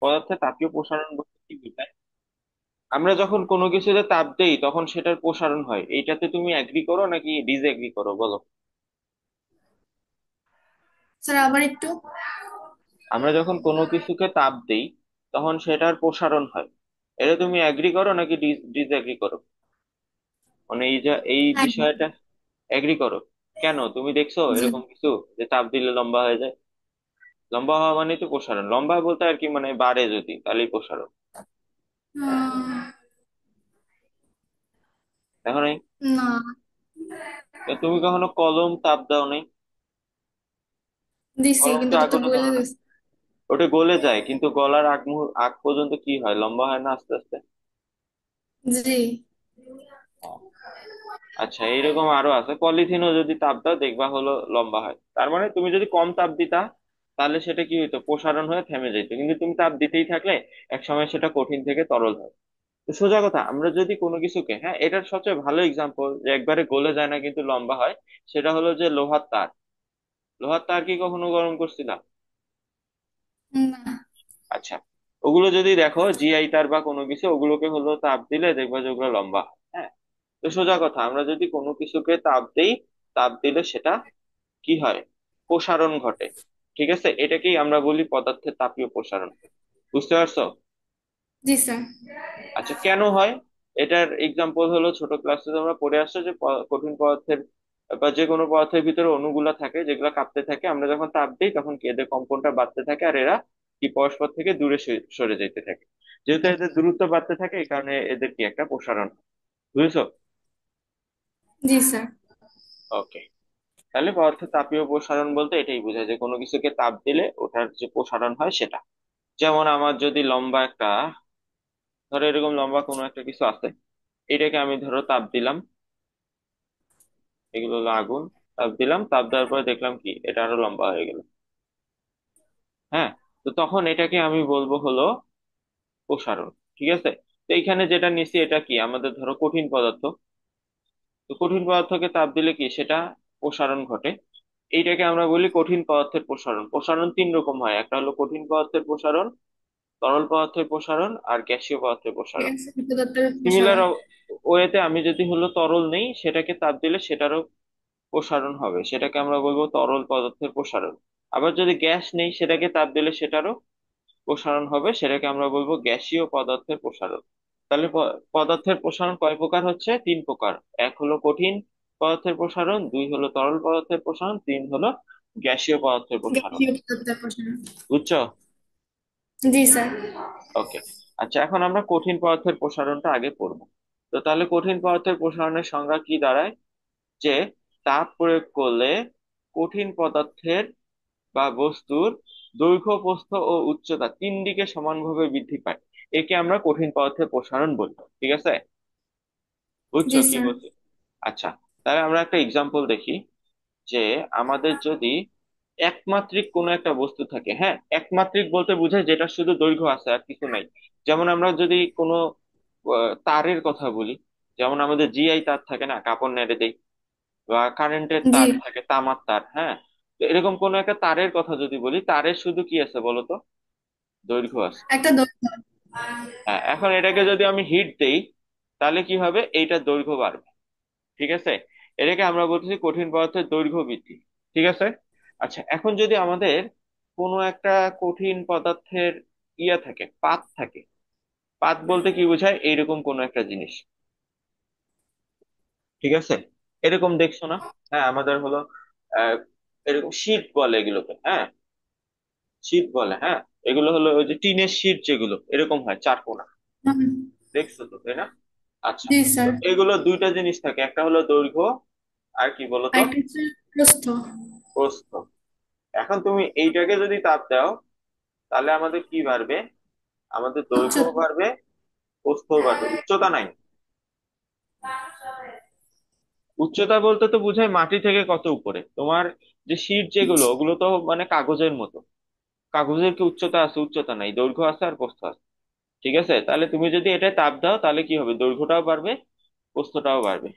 পদার্থের তাপীয় প্রসারণ বলতে কি বোঝায়? আমরা যখন কোনো কিছুতে তাপ দেই তখন সেটার প্রসারণ হয়, এইটাতে তুমি এগ্রি করো নাকি ডিসএগ্রি করো বলো? স্যার আবার একটু। আমরা যখন কোনো কিছুকে তাপ দেই তখন সেটার প্রসারণ হয়, এটা তুমি এগ্রি করো নাকি ডিসএগ্রি করো? মানে এই যে এই একদম। বিষয়টা এগ্রি করো। কেন, তুমি দেখছো জি। এরকম কিছু যে তাপ দিলে লম্বা হয়ে যায়? লম্বা হওয়া মানে তো প্রসারণ, লম্বা বলতে আর কি মানে বাড়ে যদি তাহলেই প্রসারণ। আহ, দেখো নাই? না, তো তুমি কখনো কলম তাপ দাও নাই? দিছি কলম তো কিন্তু ওটা তো আগুনে গলে ধরো না, গেছে। ওটা গলে যায় কিন্তু গলার আগ পর্যন্ত কি হয়, লম্বা হয় না আস্তে আস্তে? জি। আচ্ছা, এইরকম আরো আছে, পলিথিনও যদি তাপ দাও দেখবা হলো লম্বা হয়। তার মানে তুমি যদি কম তাপ দিতা তাহলে সেটা কি হইতো, প্রসারণ হয়ে থেমে যেত, কিন্তু তুমি তাপ দিতেই থাকলে এক সময় সেটা কঠিন থেকে তরল হয়। তো সোজা কথা, আমরা যদি কোনো কিছুকে, হ্যাঁ এটার সবচেয়ে ভালো এক্সাম্পল যে একবারে গলে যায় না কিন্তু লম্বা হয়, সেটা হলো যে লোহার তার। লোহার তার কি কখনো গরম করছিলাম? না। আচ্ছা, ওগুলো যদি দেখো জিআই তার বা কোনো কিছু, ওগুলোকে হলো তাপ দিলে দেখবা যে ওগুলো লম্বা হয়। হ্যাঁ, তো সোজা কথা, আমরা যদি কোনো কিছুকে তাপ দেই, তাপ দিলে সেটা কি হয়, প্রসারণ ঘটে। ঠিক আছে, এটাকেই আমরা বলি পদার্থের তাপীয় প্রসারণ। বুঝতে পারছো? জি স্যার। আচ্ছা, কেন হয়? এটার এক্সাম্পল হলো ছোট ক্লাসে তোমরা পড়ে আসছো যে কঠিন পদার্থের বা যে কোনো পদার্থের ভিতরে অণুগুলা থাকে যেগুলা কাঁপতে থাকে, আমরা যখন তাপ দিই তখন কি এদের কম্পনটা বাড়তে থাকে আর এরা কি পরস্পর থেকে দূরে সরে যেতে থাকে। যেহেতু এদের দূরত্ব বাড়তে থাকে এই কারণে এদের কি একটা প্রসারণ। বুঝেছো? জি স্যার। ওকে। তাহলে পদার্থের তাপীয় প্রসারণ বলতে এটাই বোঝায় যে কোনো কিছুকে তাপ দিলে ওটার যে প্রসারণ হয় সেটা। যেমন আমার যদি লম্বা একটা, ধরো এরকম লম্বা কোনো একটা কিছু আছে, এটাকে আমি ধরো তাপ দিলাম, এগুলো হলো আগুন, তাপ দিলাম, তাপ দেওয়ার পরে দেখলাম কি এটা আরো লম্বা হয়ে গেল। হ্যাঁ, তো তখন এটাকে আমি বলবো হলো প্রসারণ। ঠিক আছে, তো এইখানে যেটা নিছি এটা কি আমাদের ধরো কঠিন পদার্থ, তো কঠিন পদার্থকে তাপ দিলে কি সেটা প্রসারণ ঘটে। এইটাকে আমরা বলি কঠিন পদার্থের প্রসারণ। প্রসারণ তিন রকম হয়, একটা হলো কঠিন পদার্থের প্রসারণ, তরল পদার্থের প্রসারণ আর গ্যাসীয় পদার্থের প্রসারণ। দত্তের সিমিলার প্রসারণ। ওয়েতে আমি যদি হলো তরল নেই সেটাকে তাপ দিলে সেটারও প্রসারণ হবে, সেটাকে আমরা বলবো তরল পদার্থের প্রসারণ। আবার যদি গ্যাস নেই সেটাকে তাপ দিলে সেটারও প্রসারণ হবে, সেটাকে আমরা বলবো গ্যাসীয় পদার্থের প্রসারণ। তাহলে পদার্থের প্রসারণ কয় প্রকার হচ্ছে, তিন প্রকার। এক হলো কঠিন পদার্থের প্রসারণ, দুই হলো তরল পদার্থের প্রসারণ, তিন হলো গ্যাসীয় পদার্থের প্রসারণ। গ্যাসীয় দত্তের প্রসারণ। বুঝছো? জি স্যার। ওকে। আচ্ছা, এখন আমরা কঠিন পদার্থের প্রসারণটা আগে পড়বো। তো তাহলে কঠিন পদার্থের প্রসারণের সংজ্ঞা কি দাঁড়ায়, যে তাপ প্রয়োগ করলে কঠিন পদার্থের বা বস্তুর দৈর্ঘ্য, প্রস্থ ও উচ্চতা তিন দিকে সমানভাবে বৃদ্ধি পায়, একে আমরা কঠিন পদার্থের প্রসারণ বলি। ঠিক আছে? বুঝছো জি কি স্যার। বলছি? আচ্ছা, তাহলে আমরা একটা এক্সাম্পল দেখি, যে আমাদের যদি একমাত্রিক কোনো একটা বস্তু থাকে, হ্যাঁ একমাত্রিক বলতে বোঝায় যেটা শুধু দৈর্ঘ্য আছে আর কিছু নাই। যেমন আমরা যদি কোনো তারের কথা বলি, যেমন আমাদের জিআই তার থাকে না, কাপড় নেড়ে দেই, বা কারেন্টের জি। তার থাকে, তামার তার। হ্যাঁ, তো এরকম কোন একটা তারের কথা যদি বলি, তারের শুধু কি আছে বলতো, দৈর্ঘ্য আছে। একটা দত্ত। হ্যাঁ, এখন এটাকে যদি আমি হিট দেই তাহলে কি হবে, এইটার দৈর্ঘ্য বাড়বে। ঠিক আছে, এটাকে আমরা বলতেছি কঠিন পদার্থের দৈর্ঘ্য বৃদ্ধি। ঠিক আছে। আচ্ছা, এখন যদি আমাদের কোনো একটা কঠিন পদার্থের ইয়া থাকে, পাত থাকে, পাত বলতে কি বোঝায়, এইরকম কোন একটা জিনিস। ঠিক আছে, এরকম দেখছো না? হ্যাঁ, আমাদের হলো আহ এরকম শীট বলে এগুলোকে, হ্যাঁ শীট বলে। হ্যাঁ, এগুলো হলো ওই যে টিনের শীট যেগুলো এরকম হয় চারকোনা, হুম, দেখছো তো তাই না? আচ্ছা, জি তো স্যার। এগুলো দুইটা জিনিস থাকে, একটা হলো দৈর্ঘ্য আর কি বলতো, আরেকটা হচ্ছে প্রস্থ। প্রস্থ। এখন তুমি এইটাকে যদি তাপ দাও তাহলে আমাদের কি বাড়বে, আমাদের দৈর্ঘ্যও উচ্চতা। বাড়বে, প্রস্থও বাড়বে, উচ্চতা নাই। উচ্চতা বলতে তো বোঝায় মাটি থেকে কত উপরে তোমার, যে শীট যেগুলো ওগুলো তো মানে কাগজের মতো, কাগজের কি উচ্চতা আছে, উচ্চতা নাই, দৈর্ঘ্য আছে আর প্রস্থ আছে। ঠিক আছে, তাহলে তুমি যদি এটা তাপ দাও তাহলে কি হবে, দৈর্ঘ্যটাও বাড়বে, প্রস্থটাও বাড়বে।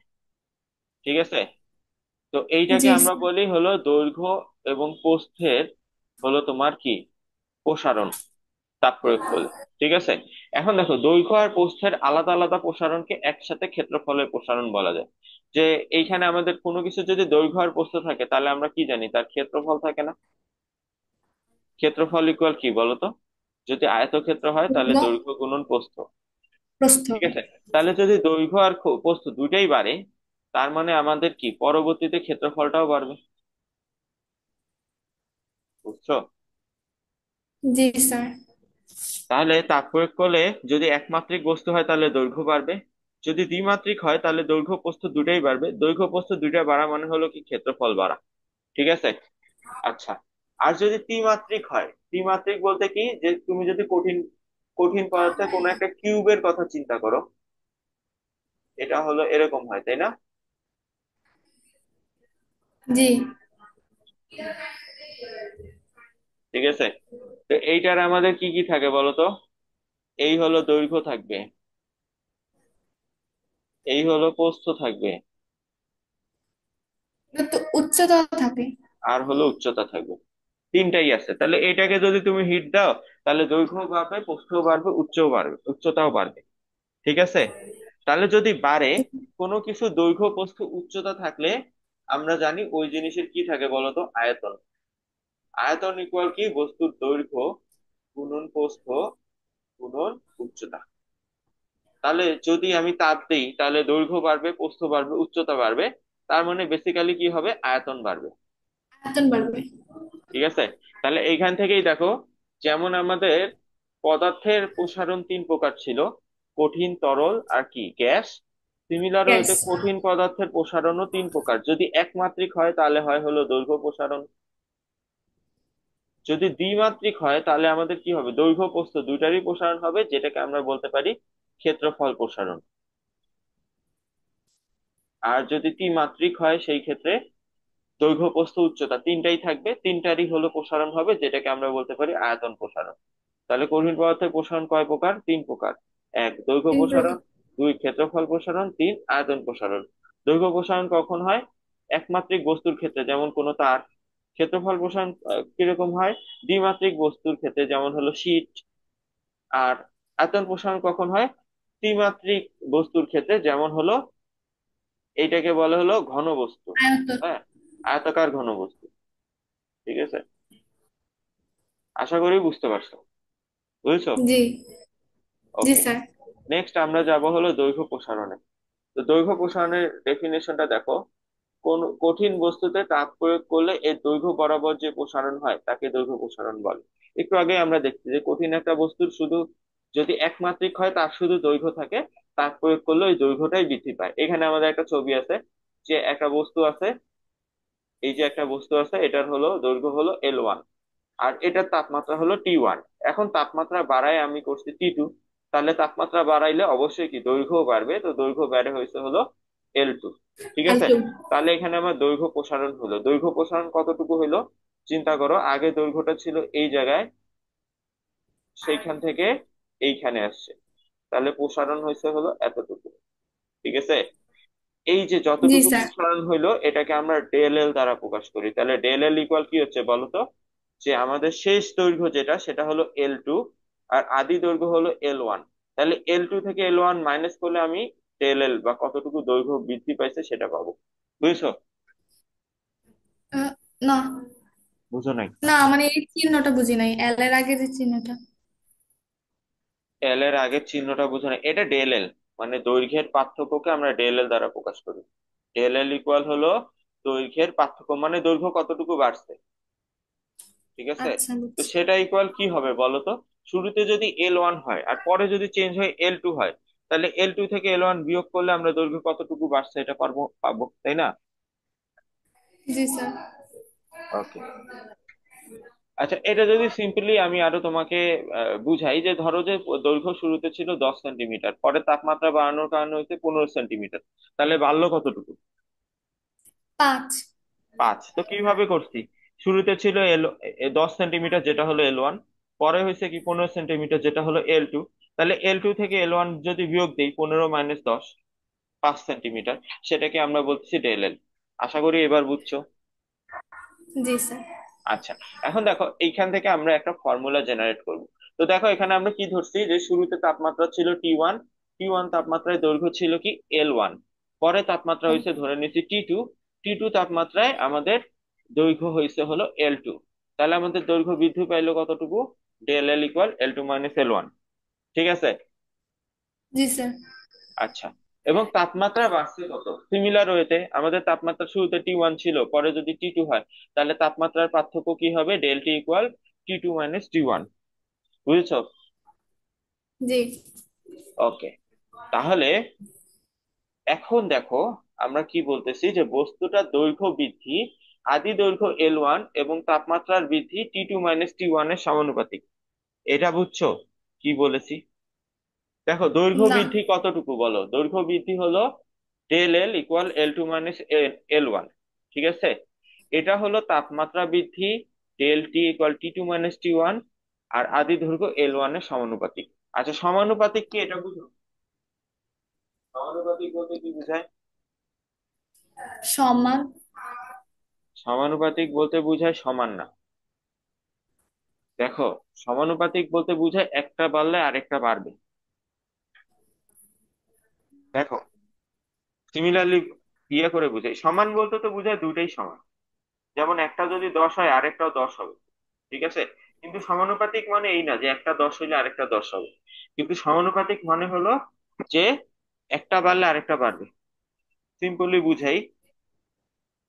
ঠিক আছে, তো এইটাকে জি আমরা স্যার। বলি হলো দৈর্ঘ্য এবং প্রস্থের হলো তোমার কি, প্রসারণ। তাপ প্রয়োগ করলে। ঠিক আছে, এখন দেখো দৈর্ঘ্য আর প্রস্থের আলাদা আলাদা প্রসারণকে একসাথে ক্ষেত্রফলের প্রসারণ বলা যায়। যে এইখানে আমাদের কোনো কিছু যদি দৈর্ঘ্য আর প্রস্থ থাকে তাহলে আমরা কি জানি, তার ক্ষেত্রফল থাকে না? ক্ষেত্রফল ইকুয়াল কি বলতো? যদি আয়তক্ষেত্র হয় তাহলে দৈর্ঘ্য, দৈর্ঘ্য গুণন প্রস্থ। প্রস্থ। ঠিক আছে, তাহলে যদি দৈর্ঘ্য আর প্রস্থ দুইটাই বাড়ে, তার মানে আমাদের কি পরবর্তীতে ক্ষেত্রফলটাও বাড়বে। বুঝছো? জি স্যার। তাহলে তাপ প্রয়োগ করলে যদি একমাত্রিক বস্তু হয় তাহলে দৈর্ঘ্য বাড়বে, যদি দ্বিমাত্রিক হয় তাহলে দৈর্ঘ্য প্রস্থ দুটাই বাড়বে, দৈর্ঘ্য প্রস্থ দুইটা বাড়া মানে হলো কি ক্ষেত্রফল বাড়া। ঠিক আছে। আচ্ছা, আর যদি ত্রিমাত্রিক হয়, ত্রিমাত্রিক বলতে কি, যে তুমি যদি কঠিন কঠিন পদার্থের কোনো একটা কিউবের কথা চিন্তা করো, এটা হলো এরকম হয়, তাই না? জি। ঠিক আছে, তো এইটার আমাদের কি কি থাকে বলো তো? এই হলো দৈর্ঘ্য থাকবে, এই হলো প্রস্থ থাকবে, এটা তো উচ্চতা থাকে। আর হলো উচ্চতা থাকবে। তিনটাই আছে, তাহলে এটাকে যদি তুমি হিট দাও তাহলে দৈর্ঘ্য বাড়বে, প্রস্থও বাড়বে, উচ্চও বাড়বে, উচ্চতাও বাড়বে। ঠিক আছে, তাহলে যদি বাড়ে কোনো কিছু দৈর্ঘ্য প্রস্থ উচ্চতা থাকলে আমরা জানি ওই জিনিসের কি থাকে বলতো, আয়তন। আয়তন ইকুয়াল কি, বস্তুর দৈর্ঘ্য গুণন প্রস্থ গুণন উচ্চতা। তাহলে যদি আমি তাপ দিই তাহলে দৈর্ঘ্য বাড়বে, প্রস্থ বাড়বে, উচ্চতা বাড়বে, তার মানে বেসিক্যালি কি হবে, আয়তন বাড়বে। আয়তন বাড়বে। ঠিক আছে, তাহলে এইখান থেকেই দেখো, যেমন আমাদের পদার্থের প্রসারণ তিন প্রকার ছিল, কঠিন, তরল আর কি, গ্যাস। Similar gas. ওয়েতে কঠিন পদার্থের প্রসারণও তিন প্রকার, যদি একমাত্রিক হয় তাহলে হয় হলো দৈর্ঘ্য প্রসারণ, যদি দ্বিমাত্রিক হয় তাহলে আমাদের কি হবে, দৈর্ঘ্য প্রস্থ দুইটারই প্রসারণ হবে, যেটাকে আমরা বলতে পারি ক্ষেত্রফল প্রসারণ। আর যদি ত্রিমাত্রিক হয় সেই ক্ষেত্রে দৈর্ঘ্য প্রস্থ উচ্চতা তিনটাই থাকবে, তিনটারই হলো প্রসারণ হবে, যেটাকে আমরা বলতে পারি আয়তন প্রসারণ। তাহলে কঠিন পদার্থের প্রসারণ কয় প্রকার, তিন প্রকার। এক, দৈর্ঘ্য তিন প্রসারণ। প্রকার। দুই, ক্ষেত্রফল প্রসারণ। তিন, আয়তন প্রসারণ। দৈর্ঘ্য প্রসারণ কখন হয়, একমাত্রিক বস্তুর ক্ষেত্রে যেমন কোনো তার। ক্ষেত্রফল প্রসারণ কিরকম হয়, দ্বিমাত্রিক বস্তুর ক্ষেত্রে যেমন হলো শীট। আর আয়তন প্রসারণ কখন হয়, ত্রিমাত্রিক বস্তুর ক্ষেত্রে যেমন হলো, এইটাকে বলে হলো ঘন বস্তু। আয়তন। হ্যাঁ, আয়তাকার ঘন বস্তু। ঠিক আছে, আশা করি বুঝতে পারছো। বুঝছো? জি। জি ওকে, স্যার। নেক্সট আমরা যাব হলো দৈর্ঘ্য প্রসারণে। তো দৈর্ঘ্য প্রসারণের ডেফিনেশনটা দেখো, কোন কঠিন বস্তুতে তাপ প্রয়োগ করলে এর দৈর্ঘ্য বরাবর যে প্রসারণ হয় তাকে দৈর্ঘ্য প্রসারণ বলে। একটু আগে আমরা দেখছি যে কঠিন একটা বস্তুর শুধু যদি একমাত্রিক হয় তার শুধু দৈর্ঘ্য থাকে, তাপ প্রয়োগ করলে ওই দৈর্ঘ্যটাই বৃদ্ধি পায়। এখানে আমাদের একটা ছবি আছে, যে একটা বস্তু আছে, এই যে একটা বস্তু আছে, এটার হলো দৈর্ঘ্য হলো L1, আর এটার তাপমাত্রা হলো T1। এখন তাপমাত্রা বাড়ায় আমি করছি T2, তাহলে তাপমাত্রা বাড়াইলে অবশ্যই কি দৈর্ঘ্য বাড়বে, তো দৈর্ঘ্য বেড়ে হয়েছে হলো L2। ঠিক আছে, এল টু। তাহলে এখানে আমার দৈর্ঘ্য প্রসারণ হলো, দৈর্ঘ্য প্রসারণ কতটুকু হলো, চিন্তা করো, আগে দৈর্ঘ্যটা ছিল এই জায়গায়, সেইখান থেকে এইখানে আসছে, তাহলে প্রসারণ হয়েছে হলো এতটুকু। ঠিক আছে, এই যে জি যতটুকু স্যার। প্রসারণ হইলো এটাকে আমরা ডেল এল দ্বারা প্রকাশ করি। তাহলে ডেল এল ইকুয়াল কি হচ্ছে বলতো, যে আমাদের শেষ দৈর্ঘ্য যেটা সেটা হলো L2, আর আদি দৈর্ঘ্য হলো L1। তাহলে L2 থেকে L1 মাইনাস করলে আমি ডেল এল বা কতটুকু দৈর্ঘ্য বৃদ্ধি পাইছে সেটা পাবো। বুঝছো? না। বুঝো নাই? না মানে এই চিহ্নটা বুঝি নাই, এল এর আগে যে চিহ্নটা। এল এর আগের চিহ্নটা বুঝো নাই, এটা ডেল এল, মানে দৈর্ঘ্যের পার্থক্যকে আমরা ডেল এল দ্বারা প্রকাশ করি। ডেল এল ইকুয়াল হলো দৈর্ঘ্যের পার্থক্য, মানে দৈর্ঘ্য কতটুকু বাড়ছে। ঠিক আছে, আচ্ছা তো বুঝছি। সেটা ইকুয়াল কি হবে বলতো, শুরুতে যদি L1 হয় আর পরে যদি চেঞ্জ হয়ে L2 হয়, তাহলে L2 থেকে L1 বিয়োগ করলে আমরা দৈর্ঘ্য কতটুকু বাড়ছে এটা পারবো, পাবো, তাই না? জি স্যার। ওকে, আচ্ছা, এটা যদি সিম্পলি আমি আরো তোমাকে বুঝাই, যে ধরো যে দৈর্ঘ্য শুরুতে ছিল 10 সেন্টিমিটার, পরে তাপমাত্রা বাড়ানোর কারণে হচ্ছে 15 সেন্টিমিটার, তাহলে বাড়লো কতটুকু? 5। 5। তো কিভাবে করছি, শুরুতে ছিল 10 সেন্টিমিটার যেটা হলো L1, পরে হয়েছে কি 15 সেন্টিমিটার যেটা হলো L2, তাহলে L2 থেকে L1 যদি বিয়োগ দিই, 15 - 10, 5 সেন্টিমিটার, সেটাকে আমরা বলছি ডেল এল। আশা করি এবার বুঝছো। জি স্যার। আচ্ছা, এখন দেখো এইখান থেকে আমরা একটা ফর্মুলা জেনারেট করব। তো দেখো এখানে আমরা কি ধরছি, যে শুরুতে তাপমাত্রা ছিল T1, T1 তাপমাত্রায় দৈর্ঘ্য ছিল কি L1, পরে তাপমাত্রা হয়েছে ধরে নিচ্ছি T2, T2 তাপমাত্রায় আমাদের দৈর্ঘ্য হয়েছে হলো L2। তাহলে আমাদের দৈর্ঘ্য বৃদ্ধি পাইলো কতটুকু, del L equal L2 minus L1। ঠিক আছে। জি স্যার। আচ্ছা, এবং তাপমাত্রা বাড়ছে কত, সিমিলার ওয়েতে আমাদের তাপমাত্রা শুরুতে T1 ছিল, পরে যদি T2 হয়, তাহলে তাপমাত্রার পার্থক্য কি হবে, del T equal T2 minus T1। বুঝেছো? জি। ওকে। তাহলে এখন দেখো আমরা কি বলতেছি, যে বস্তুটার দৈর্ঘ্য বৃদ্ধি আদি দৈর্ঘ্য L1 এবং তাপমাত্রার বৃদ্ধি T2 মাইনাস T1 এর সমানুপাতিক। এটা বুঝছো কি বলেছি? দেখো দৈর্ঘ্য না। বৃদ্ধি কতটুকু বলো, দৈর্ঘ্য বৃদ্ধি হলো del L equal L2 minus L1। ঠিক আছে। এটা হলো তাপমাত্রা বৃদ্ধি del T equal T2 minus T1, আর আদি দৈর্ঘ্য L1 এর সমানুপাতিক। আচ্ছা, সমানুপাতিক কি এটা বুঝো? সমানুপাতিক বলতে কি বোঝায়? সমান। সমানুপাতিক বলতে বোঝায় সমান না। দেখো, সমানুপাতিক বলতে বোঝায় একটা বাড়লে আরেকটা বাড়বে। দেখো, সিমিলারলি ইয়ে করে বোঝায়, সমান বলতে তো বোঝায় দুইটাই সমান। যেমন একটা যদি 10 হয় আরেকটাও 10 হবে। ঠিক আছে। কিন্তু সমানুপাতিক মানে এই না যে একটা 10 হইলে আরেকটা 10 হবে। কিন্তু সমানুপাতিক মানে হলো যে একটা বাড়লে আরেকটা বাড়বে। সিম্পলি বুঝাই,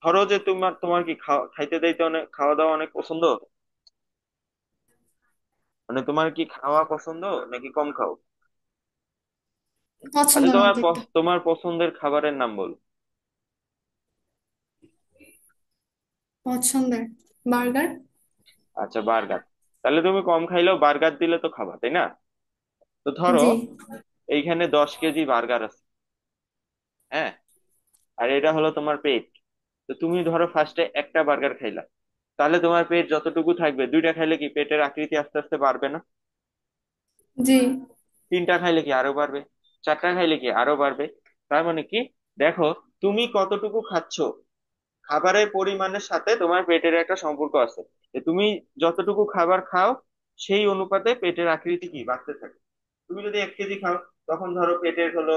ধরো যে তোমার তোমার কি খাইতে দাইতে অনেক, খাওয়া দাওয়া অনেক পছন্দ, মানে তোমার কি খাওয়া পছন্দ নাকি কম খাও? পছন্দ আচ্ছা, না তোমার অত একটা। তোমার পছন্দের খাবারের নাম বলো। পছন্দের বার্গার। আচ্ছা, বার্গার। তাহলে তুমি কম খাইলেও বার্গার দিলে তো খাবা, তাই না? তো ধরো জি। এইখানে 10 কেজি বার্গার আছে। হ্যাঁ। আর এটা হলো তোমার পেট। তো তুমি ধরো ফার্স্টে একটা বার্গার খাইলা, তাহলে তোমার পেট যতটুকু থাকবে, দুইটা খাইলে কি পেটের আকৃতি আস্তে আস্তে বাড়বে না? জি। তিনটা খাইলে কি আরো বাড়বে? চারটা খাইলে কি আরো বাড়বে? তার মানে কি, দেখো তুমি কতটুকু খাচ্ছ, খাবারের পরিমাণের সাথে তোমার পেটের একটা সম্পর্ক আছে। যে তুমি যতটুকু খাবার খাও, সেই অনুপাতে পেটের আকৃতি কি বাড়তে থাকে। তুমি যদি 1 কেজি খাও, তখন ধরো পেটের হলো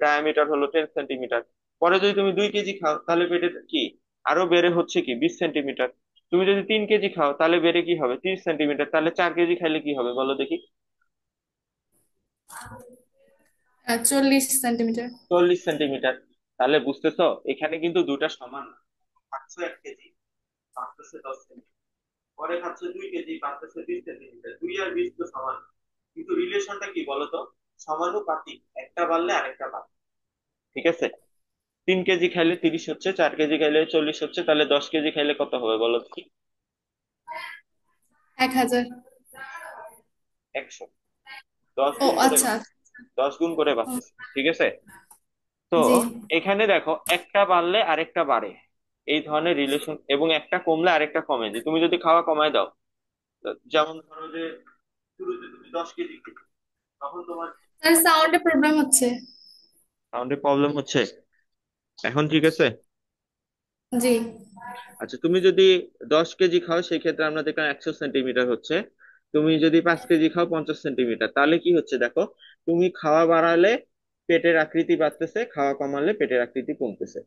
ডায়ামিটার হলো 10 সেন্টিমিটার। পরে যদি তুমি 2 কেজি খাও, তাহলে পেটের কি আরো বেড়ে হচ্ছে কি 20 সেন্টিমিটার। তুমি যদি 3 কেজি খাও, তাহলে বেড়ে কি হবে 30 সেন্টিমিটার। তাহলে 4 কেজি খাইলে কি হবে বলো দেখি? 40 সেন্টিমিটার। 40 সেন্টিমিটার। তাহলে বুঝতেছো, এখানে কিন্তু দুটা সমান না। খাচ্ছ 1 কেজি, বাড়তেছে 10 সেন্টিমিটার। পরে খাচ্ছ 2 কেজি, বাড়তেছে 20 সেন্টিমিটার। 2 আর 20 তো সমান না। কিন্তু রিলেশনটা কি বলতো, সমানুপাতিক, একটা বাড়লে আরেকটা বাড়বে। ঠিক আছে। 3 কেজি খাইলে 30 হচ্ছে, 4 কেজি খাইলে 40 হচ্ছে, তাহলে 10 কেজি খাইলে কত হবে বলো কি? 1000। 100। দশ ও গুণ করে আচ্ছা। 10 গুণ করে ও, বাড়তেছে। ঠিক আছে। তো জি এখানে দেখো, একটা বাড়লে আরেকটা বাড়ে, এই ধরনের রিলেশন, এবং একটা কমলে আরেকটা কমে। যে তুমি যদি খাওয়া কমায় দাও, যেমন ধরো যে শুরুতে তুমি 10 কেজি খেতে, তখন তোমার স্যার, সাউন্ডে প্রবলেম হচ্ছে। সাউন্ডে প্রবলেম হচ্ছে। এখন ঠিক আছে? জি। আচ্ছা, তুমি যদি 10 কেজি খাও, সেই ক্ষেত্রে আমরা দেখলাম 100 সেন্টিমিটার হচ্ছে। তুমি যদি 5 কেজি খাও, 50 সেন্টিমিটার। তাহলে কি হচ্ছে দেখো, তুমি খাওয়া বাড়ালে পেটের আকৃতি বাড়তেছে, খাওয়া কমালে পেটের আকৃতি কমতেছে।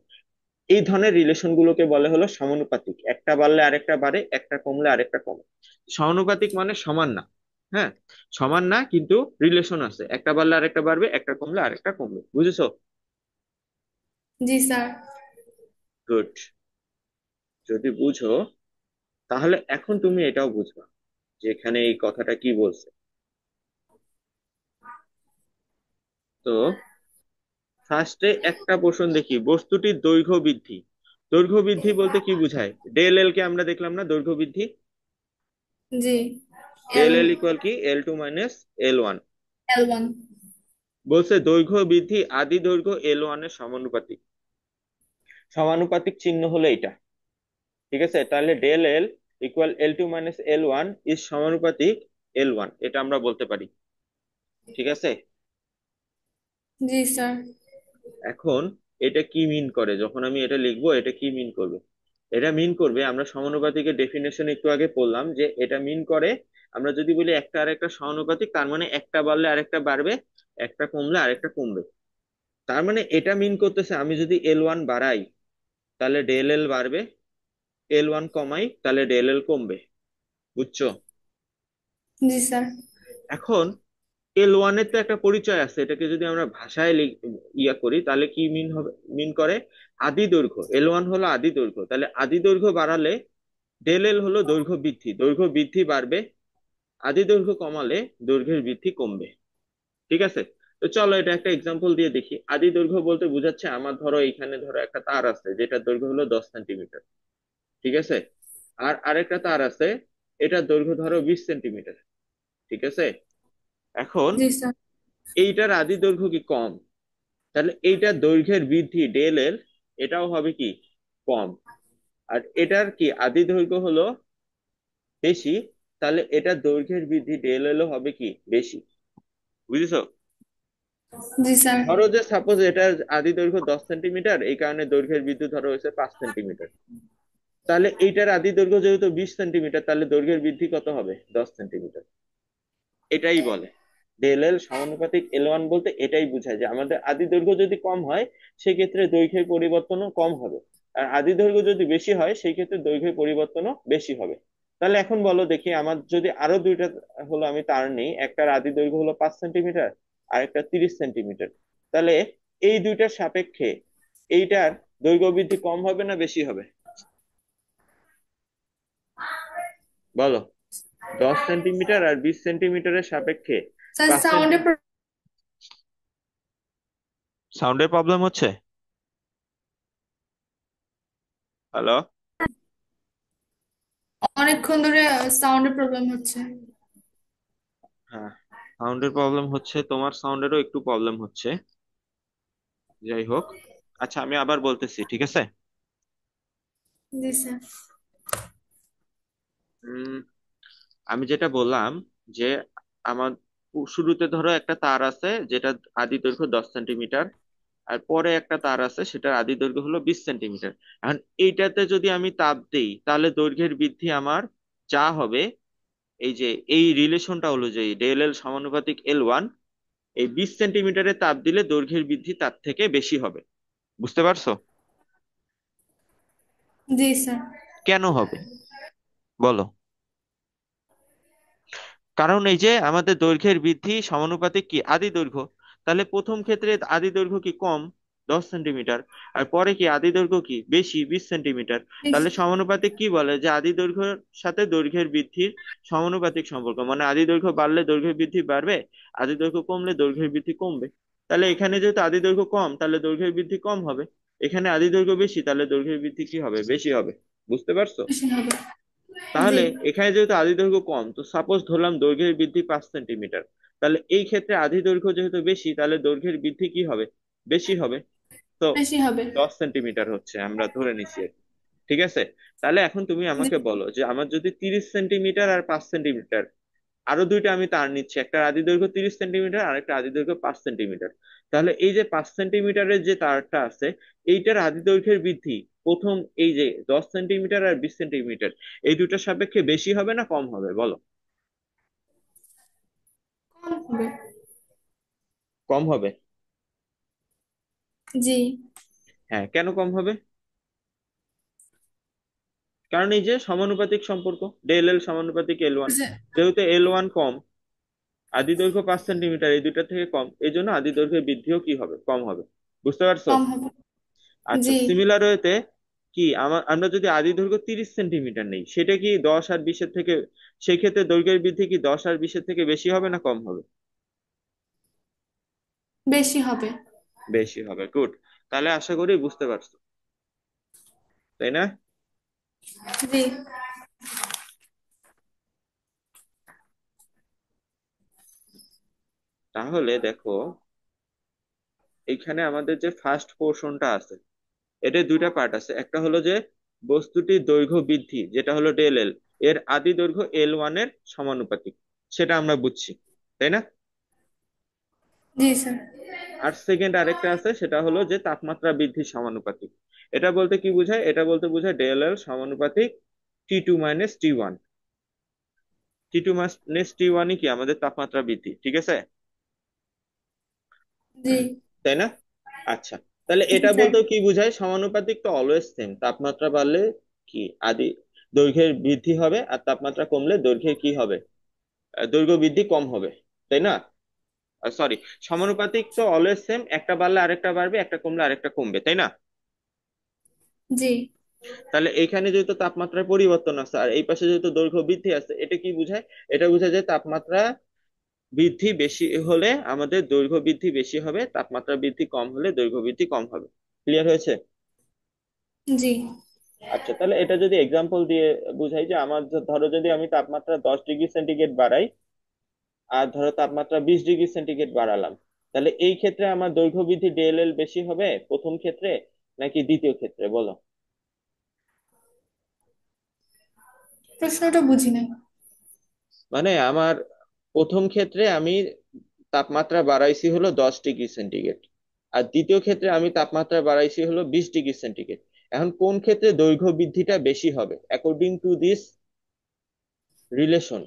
এই ধরনের রিলেশন গুলোকে বলে হলো সমানুপাতিক, একটা বাড়লে আরেকটা বাড়ে, একটা কমলে আরেকটা কমে। সমানুপাতিক মানে সমান না। হ্যাঁ, সমান না, কিন্তু রিলেশন আছে, একটা বাড়লে আরেকটা বাড়বে, একটা কমলে আরেকটা কমবে। বুঝেছো? জি স্যার। গুড। যদি বুঝো, তাহলে এখন তুমি এটাও বুঝবা যে এখানে এই কথাটা কি বলছে। তো ফার্স্টে একটা পোর্শন দেখি, বস্তুটির দৈর্ঘ্য বৃদ্ধি। দৈর্ঘ্য বৃদ্ধি বলতে কি বোঝায়, ডেল এল কে আমরা দেখলাম না দৈর্ঘ্য বৃদ্ধি, জি। এল ডেল এল ইকুয়াল কি L2 মাইনাস L1। L1। বলছে দৈর্ঘ্য বৃদ্ধি আদি দৈর্ঘ্য L1 এর সমানুপাতিক। সমানুপাতিক চিহ্ন হলো এটা। ঠিক আছে। তাহলে del L equal L2 minus L1 is সমানুপাতিক L1, এটা আমরা বলতে পারি। ঠিক আছে। জি স্যার। এখন এটা কি মিন করে, যখন আমি এটা লিখবো এটা কি মিন করবে? এটা মিন করবে, আমরা সমানুপাতিকের ডেফিনেশন একটু আগে পড়লাম, যে এটা মিন করে আমরা যদি বলি একটা আর একটা সমানুপাতিক, তার মানে একটা বাড়লে আরেকটা বাড়বে, একটা কমলে আরেকটা কমবে। তার মানে এটা মিন করতেছে আমি যদি L1 বাড়াই তাহলে ডেল এল বাড়বে, L1 কমাই তাহলে ডেল এল কমবে। বুঝছো? জি স্যার। এখন L1 এর তো একটা পরিচয় আছে, এটাকে যদি আমরা ভাষায় ইয়া করি তাহলে কি মিন হবে, মিন করে আদি দৈর্ঘ্য। L1 হলো আদি দৈর্ঘ্য, তাহলে আদি দৈর্ঘ্য বাড়ালে ডেল এল হলো দৈর্ঘ্য বৃদ্ধি, দৈর্ঘ্য বৃদ্ধি বাড়বে। আদি দৈর্ঘ্য কমালে দৈর্ঘ্যের বৃদ্ধি কমবে। ঠিক আছে? তো চলো এটা একটা এক্সাম্পল দিয়ে দেখি। আদি দৈর্ঘ্য বলতে বোঝাচ্ছে আমার ধরো এইখানে ধরো একটা তার আছে যেটার দৈর্ঘ্য হলো 10 সেন্টিমিটার। ঠিক আছে? আর আরেকটা তার আছে, এটার দৈর্ঘ্য ধরো 20 সেন্টিমিটার। ঠিক আছে? এখন জি স্যার। এইটার আদি দৈর্ঘ্য কি কম, তাহলে এইটার দৈর্ঘ্যের বৃদ্ধি ডেল এল এটাও হবে কি কম। আর এটার কি আদি দৈর্ঘ্য হলো বেশি, তাহলে এটার দৈর্ঘ্যের বৃদ্ধি ডেল এল হবে কি বেশি। বুঝেছো? জি স্যার। ধরো যে সাপোজ এটার আদি দৈর্ঘ্য 10 সেন্টিমিটার, এই কারণে দৈর্ঘ্যের বৃদ্ধি ধরো হয়েছে 5 সেন্টিমিটার। তাহলে এইটার আদি দৈর্ঘ্য যেহেতু 20 সেন্টিমিটার, তাহলে দৈর্ঘ্যের বৃদ্ধি কত হবে 10 সেন্টিমিটার। এটাই বলে ডেল এল সমানুপাতিক L1, বলতে এটাই বোঝায় যে আমাদের আদি দৈর্ঘ্য যদি কম হয় সেক্ষেত্রে দৈর্ঘ্যের পরিবর্তনও কম হবে, আর আদি দৈর্ঘ্য যদি বেশি হয় সেই ক্ষেত্রে দৈর্ঘ্যের পরিবর্তনও বেশি হবে। তাহলে এখন বলো দেখি, আমার যদি আরো দুইটা হলো আমি তার নেই, একটার আদি দৈর্ঘ্য হলো 5 সেন্টিমিটার আর একটা 30 সেন্টিমিটার, তাহলে এই দুইটার সাপেক্ষে এইটার দৈর্ঘ্য বৃদ্ধি কম হবে না বেশি হবে? বলো। 10 সেন্টিমিটার আর 20 সেন্টিমিটারের সাপেক্ষে স্যার 5 সেন্টি। সাউন্ডের সাউন্ডের প্রবলেম হচ্ছে? হ্যালো? অনেকক্ষণ ধরে সাউন্ডের প্রবলেম হচ্ছে। হ্যাঁ, সাউন্ডের প্রবলেম হচ্ছে, তোমার সাউন্ডেরও একটু প্রবলেম হচ্ছে। যাই হোক, আচ্ছা আমি আবার বলতেছি, ঠিক আছে? জি স্যার। উম আমি যেটা বললাম যে আমার শুরুতে ধরো একটা তার আছে যেটা আদি দৈর্ঘ্য 10 সেন্টিমিটার, আর পরে একটা তার আছে সেটার আদি দৈর্ঘ্য হলো 20 সেন্টিমিটার। এখন এইটাতে যদি আমি তাপ দেই তাহলে দৈর্ঘ্যের বৃদ্ধি আমার যা হবে, এই যে এই রিলেশনটা অনুযায়ী ডেল এল সমানুপাতিক L1, এই 20 সেন্টিমিটারে তাপ দিলে দৈর্ঘ্যের বৃদ্ধি তার থেকে বেশি হবে। বুঝতে পারছো? জি স্যার। কেন হবে বলো? কারণ এই যে আমাদের দৈর্ঘ্যের বৃদ্ধি সমানুপাতিক কি আদি দৈর্ঘ্য, তাহলে প্রথম ক্ষেত্রে আদি দৈর্ঘ্য কি কম 10 সেন্টিমিটার, আর পরে কি আদি দৈর্ঘ্য কি বেশি 20 সেন্টিমিটার। তাহলে সমানুপাতিক কি বলে যে আদি দৈর্ঘ্যের সাথে দৈর্ঘ্যের বৃদ্ধির সমানুপাতিক সম্পর্ক, মানে আদি দৈর্ঘ্য বাড়লে দৈর্ঘ্যের বৃদ্ধি বাড়বে, আদি দৈর্ঘ্য কমলে দৈর্ঘ্যের বৃদ্ধি কমবে। তাহলে এখানে যেহেতু আদি দৈর্ঘ্য কম তাহলে দৈর্ঘ্যের বৃদ্ধি কম হবে, এখানে আদি দৈর্ঘ্য বেশি তাহলে দৈর্ঘ্যের বৃদ্ধি কি হবে বেশি হবে। বুঝতে পারছো? বেশি হবে। জি। তাহলে এখানে যেহেতু আদি দৈর্ঘ্য কম, তো সাপোজ ধরলাম দৈর্ঘ্যের বৃদ্ধি 5 সেন্টিমিটার, তাহলে এই ক্ষেত্রে আদি দৈর্ঘ্য যেহেতু বেশি তাহলে দৈর্ঘ্যের বৃদ্ধি কি হবে বেশি হবে। তো বেশি হবে। 10 সেন্টিমিটার হচ্ছে আমরা ধরে নিচ্ছি আর কি। ঠিক আছে? তাহলে এখন তুমি জি। আমাকে বলো যে আমার যদি 30 সেন্টিমিটার আর 5 সেন্টিমিটার, আরো দুইটা আমি তার নিচ্ছি, একটা আদি দৈর্ঘ্য 30 সেন্টিমিটার আর একটা আদি দৈর্ঘ্য 5 সেন্টিমিটার, তাহলে এই যে 5 সেন্টিমিটারের যে তারটা আছে এইটার আদি দৈর্ঘ্যের বৃদ্ধি প্রথম এই যে 10 সেন্টিমিটার আর 20 সেন্টিমিটার, এই দুটোর সাপেক্ষে বেশি হবে না কম হবে বলো? কম হবে। কম হবে। জি। হ্যাঁ, কেন কম হবে? কারণ এই যে সমানুপাতিক সম্পর্ক, ডেল এল সমানুপাতিক L1, যে যেহেতু L1 কম, আদি দৈর্ঘ্য 5 সেন্টিমিটার, এই দুটা থেকে কম, এই জন্য আদি দৈর্ঘ্যের বৃদ্ধিও কি হবে কম হবে। বুঝতে পারছো? কম হবে। আচ্ছা, জি। সিমিলার ওয়েতে কি আমরা যদি আদি দৈর্ঘ্য 30 সেন্টিমিটার নেই, সেটা কি 10 আর 20-এর থেকে, সেই ক্ষেত্রে দৈর্ঘ্যের বৃদ্ধি কি 10 আর 20-এর থেকে বেশি হবে না কম হবে? বেশি হবে। বেশি হবে। গুড। তাহলে আশা করি বুঝতে পারছো, তাই না? জি। তাহলে দেখো, এইখানে আমাদের যে ফার্স্ট পোর্শনটা আছে এটা দুইটা পার্ট আছে, একটা হলো যে বস্তুটির দৈর্ঘ্য বৃদ্ধি যেটা হলো ডেল এল, এর আদি দৈর্ঘ্য L1 এর সমানুপাতিক, সেটা আমরা বুঝছি, তাই না? জি স্যার। আর সেকেন্ড আরেকটা আছে সেটা হলো যে তাপমাত্রা বৃদ্ধির সমানুপাতিক। এটা বলতে কি বোঝায়, এটা বলতে বোঝায় ডেল এল সমানুপাতিক T2 - T1। T2 minus T1 কি আমাদের তাপমাত্রা বৃদ্ধি, ঠিক আছে? জি। তাই না? আচ্ছা, তাহলে জি এটা স্যার। বলতেও কি বোঝায়, সমানুপাতিক তো অলওয়েজ সেম, তাপমাত্রা বাড়লে কি আদি দৈর্ঘ্যের বৃদ্ধি হবে, আর তাপমাত্রা কমলে দৈর্ঘ্যের কি হবে, দৈর্ঘ্য বৃদ্ধি কম হবে, তাই না? সরি, সমানুপাতিক তো অলওয়েজ সেম, একটা বাড়লে আরেকটা বাড়বে, একটা কমলে আরেকটা কমবে, তাই না? জি। তাহলে এইখানে যেহেতু তাপমাত্রার পরিবর্তন আছে আর এই পাশে যেহেতু দৈর্ঘ্য বৃদ্ধি আছে, এটা কি বোঝায়? এটা বোঝায় যে তাপমাত্রা বৃদ্ধি বেশি হলে আমাদের দৈর্ঘ্য বৃদ্ধি বেশি হবে, তাপমাত্রা বৃদ্ধি কম হলে দৈর্ঘ্য বৃদ্ধি কম হবে। ক্লিয়ার হয়েছে? জি। আচ্ছা, তাহলে এটা যদি এক্সাম্পল দিয়ে বুঝাই, যে আমার ধরো যদি আমি তাপমাত্রা 10 ডিগ্রি সেন্টিগ্রেড বাড়াই, আর ধরো তাপমাত্রা 20 ডিগ্রি সেন্টিগ্রেড বাড়ালাম, তাহলে এই ক্ষেত্রে আমার দৈর্ঘ্য বৃদ্ধি ডিএলএল বেশি হবে প্রথম ক্ষেত্রে নাকি দ্বিতীয় ক্ষেত্রে, বলো? প্রশ্নটা বুঝি নাই। মানে আমার প্রথম ক্ষেত্রে আমি তাপমাত্রা বাড়াইছি হলো 10 ডিগ্রি সেন্টিগ্রেড, আর দ্বিতীয় ক্ষেত্রে আমি তাপমাত্রা বাড়াইছি হলো 20 ডিগ্রি সেন্টিগ্রেড। এখন কোন ক্ষেত্রে দৈর্ঘ্য বৃদ্ধিটা বেশি হবে অ্যাকর্ডিং টু দিস রিলেশন,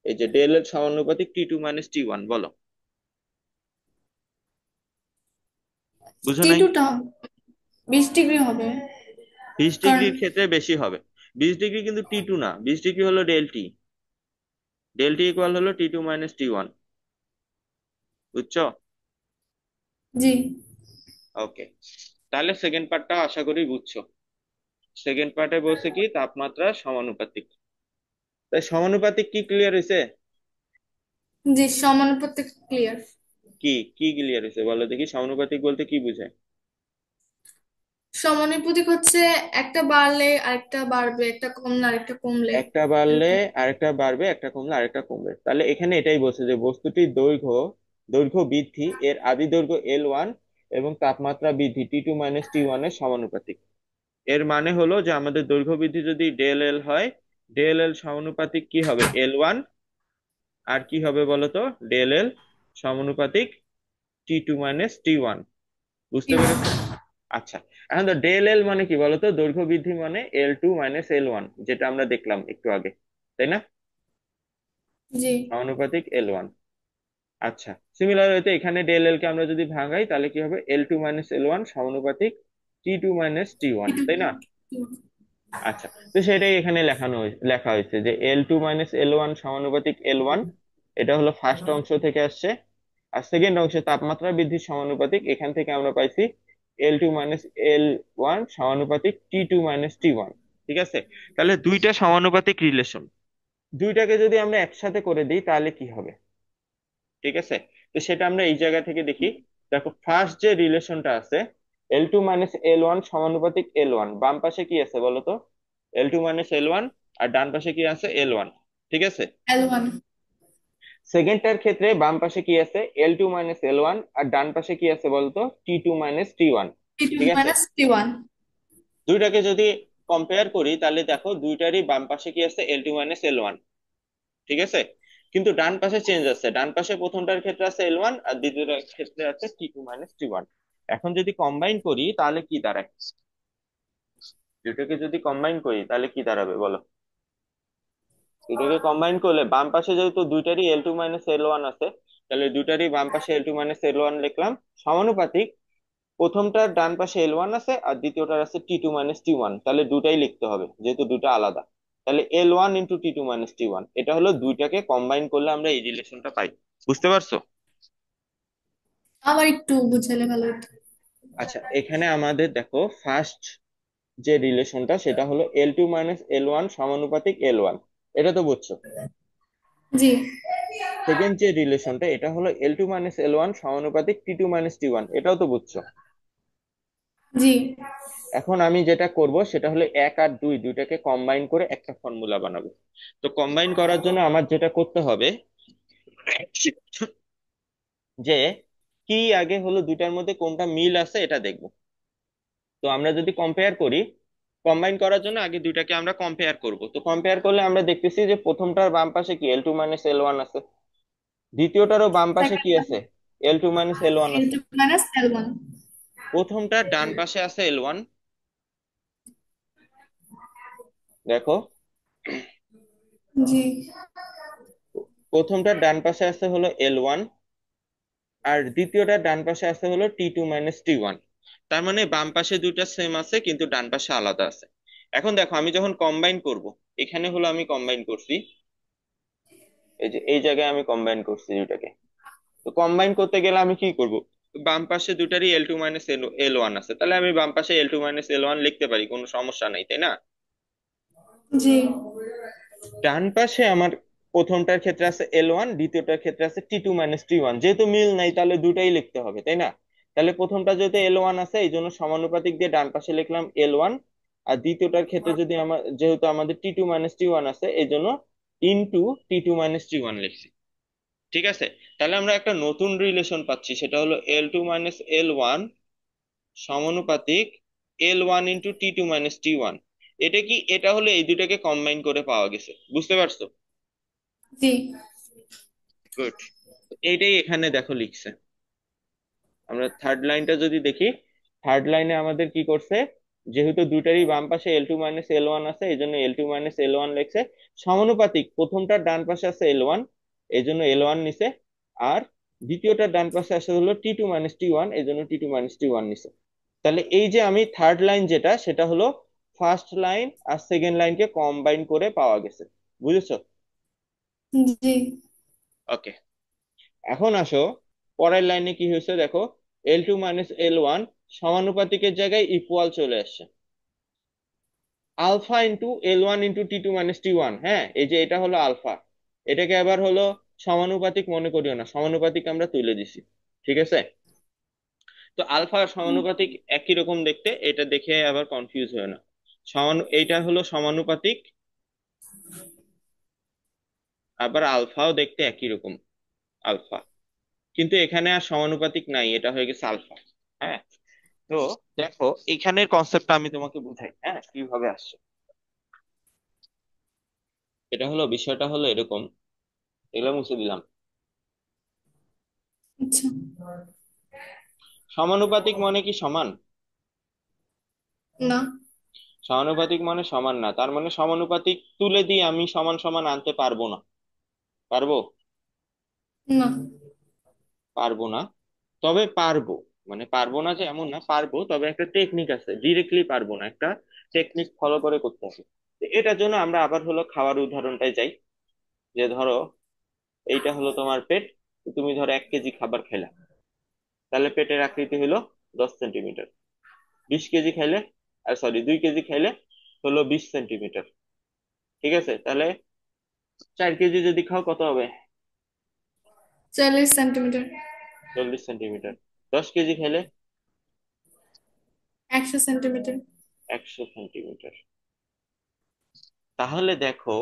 এই যে ডেল এর সমানুপাতিক T2 মাইনাস T1, বলো? বুঝো টি নাই? টুটা 20 ডিগ্রি হবে। বিশ কারণ ডিগ্রির ক্ষেত্রে বেশি হবে। 20 ডিগ্রি কিন্তু T2 না, 20 ডিগ্রি হলো del T. Del T equal হলো T2 মাইনাস T1। বুঝছো? জি। ওকে, তাহলে সেকেন্ড পার্টটা আশা করি বুঝছো। সেকেন্ড পার্টে বলছে কি তাপমাত্রা সমানুপাতিক। তাই সমানুপাতিক কি ক্লিয়ার হয়েছে? জি, সমানুপাতিক ক্লিয়ার। কি কি ক্লিয়ার হয়েছে বলো দেখি, সমানুপাতিক বলতে কি বোঝায়? সমানুপাতিক হচ্ছে একটা বাড়লে আরেকটা বাড়বে, একটা কমলে আরেকটা কমলে। একটা বাড়লে এরকম। আরেকটা বাড়বে, একটা কমলে আরেকটা কমবে। তাহলে এখানে এটাই বলছে যে বস্তুটির দৈর্ঘ্য দৈর্ঘ্য বৃদ্ধি এর আদি দৈর্ঘ্য L1 এবং তাপমাত্রা বৃদ্ধি T2 মাইনাস T1 এর সমানুপাতিক। এর মানে হলো যে আমাদের দৈর্ঘ্য বৃদ্ধি যদি ডেল এল হয়, ডেল এল সমানুপাতিক কি হবে L1, আর কি হবে বলতো, ডেল এল সমানুপাতিক T2 মাইনাস T1। বুঝতে পেরেছো? আচ্ছা, এখন তো ডেল এল মানে কি বলতো, দৈর্ঘ্য বৃদ্ধি মানে L2 মাইনাস L1, যেটা আমরা দেখলাম একটু আগে, তাই না? জি। সমানুপাতিক L1। আচ্ছা, সিমিলার হয়তো এখানে ডেল এল কে আমরা যদি ভাঙাই তাহলে কি হবে, L2 মাইনাস L1 সমানুপাতিক T2 মাইনাস T1, তাই না? আচ্ছা, তো সেটাই এখানে লেখা হয়েছে যে L2 মাইনাস L1 সমানুপাতিক L1, এটা হলো ফার্স্ট অংশ থেকে আসছে। আর সেকেন্ড অংশে তাপমাত্রা বৃদ্ধির সমানুপাতিক, এখান থেকে আমরা পাইছি L2 মাইনাস L1 সমানুপাতিক T2 মাইনাস T1। ঠিক আছে, তাহলে দুইটা সমানুপাতিক রিলেশন, দুইটাকে যদি আমরা একসাথে করে দিই তাহলে কি হবে? ঠিক আছে, তো সেটা আমরা এই জায়গা থেকে দেখি। দেখো, ফার্স্ট যে রিলেশনটা আছে, L2 মাইনাস L1 সমানুপাতিক L1, বাম পাশে কি আছে বলতো, L2 মাইনাস L1, আর ডান পাশে কি আছে L1। ঠিক আছে, L1। সেকেন্ডটার ক্ষেত্রে বাম পাশে কি আছে L2 মাইনাস L1, আর ডান পাশে কি আছে বলতো T2 মাইনাস T1। টি টু ঠিক আছে, মাইনাস টি ওয়ান দুইটাকে যদি কম্পেয়ার করি তাহলে দেখো দুইটারই বাম পাশে কি আছে L2 মাইনাস L1। ঠিক আছে, কিন্তু ডান পাশে চেঞ্জ আছে, ডান পাশে প্রথমটার ক্ষেত্রে আছে L1 আর দ্বিতীয়টার ক্ষেত্রে আছে T2 মাইনাস T1। এখন যদি কম্বাইন করি তাহলে কি দাঁড়ায়, দুটোকে যদি কম্বাইন করি তাহলে কি দাঁড়াবে বলো? দুটোকে কম্বাইন করলে বাম পাশে যেহেতু দুইটারই L2 মাইনাস L1 আছে, তাহলে দুইটারই বাম পাশে L2 মাইনাস L1 লিখলাম, সমানুপাতিক প্রথমটার ডান পাশে L1 আছে আর দ্বিতীয়টার আছে T2 মাইনাস T1, তাহলে দুটাই লিখতে হবে যেহেতু দুটো আলাদা। তাহলে L1 into T2 minus T1, এটা হলো দুইটাকে কম্বাইন করলে আমরা এই রিলেশনটা পাই। বুঝতে পারছো? আবার একটু বুঝালে ভালো হতো। আচ্ছা, এখানে আমাদের দেখো ফার্স্ট যে রিলেশনটা সেটা হলো L2 মাইনাস L1 সমানুপাতিক L1, এটা তো বুঝছো। জি। সেকেন্ড যে রিলেশনটা এটা হলো L2 মাইনাস L1 সমানুপাতিক T2 মাইনাস T1, এটাও তো বুঝছো। জি। এখন আমি যেটা করব সেটা হলো এক আর দুই দুইটাকে কম্বাইন করে একটা ফর্মুলা বানাবো। তো কম্বাইন করার জন্য আমার যেটা করতে হবে যে কি আগে হলো দুইটার মধ্যে কোনটা মিল আছে এটা দেখবো। তো আমরা যদি কম্পেয়ার করি, কম্বাইন করার জন্য আগে দুইটাকে আমরা কম্পেয়ার করব। তো কম্পেয়ার করলে আমরা দেখতেছি যে প্রথমটার বাম পাশে কি L2 মাইনাস L1 আছে, দ্বিতীয়টারও বাম পাশে কি আছে L2 মাইনাস L1 এল আছে, টু মাইনাস এল ওয়ান প্রথমটার ডান পাশে আছে L1। দেখো, জি। প্রথমটার ডান পাশে আছে হলো L1, আর দ্বিতীয়টার ডান পাশে আছে হলো T2 - T1। তার মানে বাম পাশে দুইটা সেম আছে কিন্তু ডান পাশে আলাদা আছে। এখন দেখো আমি যখন কম্বাইন করব, এখানে হলো আমি কম্বাইন করছি, এই যে এই জায়গায় আমি কম্বাইন করছি দুইটাকে। তো কম্বাইন করতে গেলে আমি কি করব? বাম পাশে দুটারই L2 - L1 আছে, তাহলে আমি বাম পাশে L2 - L1 লিখতে পারি, কোনো সমস্যা নাই, তাই না? জি। ডান পাশে আমার প্রথমটার ক্ষেত্রে আছে L1, দ্বিতীয়টার ক্ষেত্রে আছে T2 - T1। যেহেতু মিল নাই তাহলে দুটাই লিখতে হবে, তাই না? তাহলে প্রথমটা যেহেতু L1 আছে এই জন্য সমানুপাতিক দিয়ে ডান পাশে লিখলাম L1, আর দ্বিতীয়টার ক্ষেত্রে যদি আমার যেহেতু আমাদের T2 - T1 আছে এই জন্য ইনটু T2 - T1 লিখছি। ঠিক আছে, তাহলে আমরা একটা নতুন রিলেশন পাচ্ছি, সেটা হলো L2 - L1 সমানুপাতিক L1 × T2 - T1। এটা কি? এটা হলো এই দুটাকে কম্বাইন করে পাওয়া গেছে, বুঝতে পারছো? জি। গুড। এইটাই এখানে দেখো লিখছে। আমরা থার্ড লাইনটা যদি দেখি, থার্ড লাইনে আমাদের কি করছে, যেহেতু দুটারই বাম পাশে L2 - L1 আছে এই জন্য L2 - L1 লিখছে। সমানুপাতিক প্রথমটার ডান পাশে আছে L1 এই জন্য L1 নিছে, আর দ্বিতীয়টার ডান পাশে আছে হলো T2 - T1 এই জন্য T2 - T1 নিছে। তাহলে এই যে আমি থার্ড লাইন যেটা সেটা হলো ফার্স্ট লাইন আর সেকেন্ড লাইনকে কম্বাইন করে পাওয়া গেছে, বুঝেছো? জি। ওকে, এখন আসো পরের লাইনে কি হয়েছে দেখো, L2 - L1 সমানুপাতিকের জায়গায় ইকুয়াল চলে আসছে, আলফা × L1 × T2 - T1। হ্যাঁ, এই যে এটা হলো আলফা, এটাকে আবার হলো সমানুপাতিক মনে করিও না, সমানুপাতিক আমরা তুলে দিছি। ঠিক আছে, তো আলফা আর সমানুপাতিক একই রকম দেখতে, এটা দেখে আবার কনফিউজ হয় না। এইটা হলো সমানুপাতিক, আবার আলফাও দেখতে একই রকম, আলফা। কিন্তু এখানে আর সমানুপাতিক নাই, এটা হয়ে গেছে আলফা। হ্যাঁ, তো দেখো এখানের কনসেপ্টটা আমি তোমাকে বুঝাই, হ্যাঁ কিভাবে আসছে। এটা হলো বিষয়টা হলো এরকম, এগুলো মুছে দিলাম। আচ্ছা। সমানুপাতিক মানে কি সমান? না। সমানুপাতিক মানে সমান না, তার মানে সমানুপাতিক তুলে দিয়ে আমি সমান সমান আনতে পারবো না? পারবো? না। পারবো না, তবে পারবো। মানে পারবো না যে এমন না, পারবো, তবে একটা টেকনিক আছে, ডিরেক্টলি পারবো না, একটা টেকনিক ফলো করে করতে হবে। তো এটার জন্য আমরা আবার হলো খাওয়ার উদাহরণটাই যাই। যে ধরো এইটা হলো তোমার পেট, তো তুমি ধরো 1 কেজি খাবার খেলা, তাহলে পেটের আকৃতি হলো 10 সেন্টিমিটার। 20 কেজি খাইলে, আর সরি 2 কেজি খাইলে হলো 20 সেন্টিমিটার। ঠিক আছে, তাহলে 4 কেজি যদি খাও কত হবে? 40 সেন্টিমিটার। 40 সেন্টিমিটার। 10 কেজি খাইলে 100 সেন্টিমিটার। 100 সেন্টিমিটার। তাহলে দেখো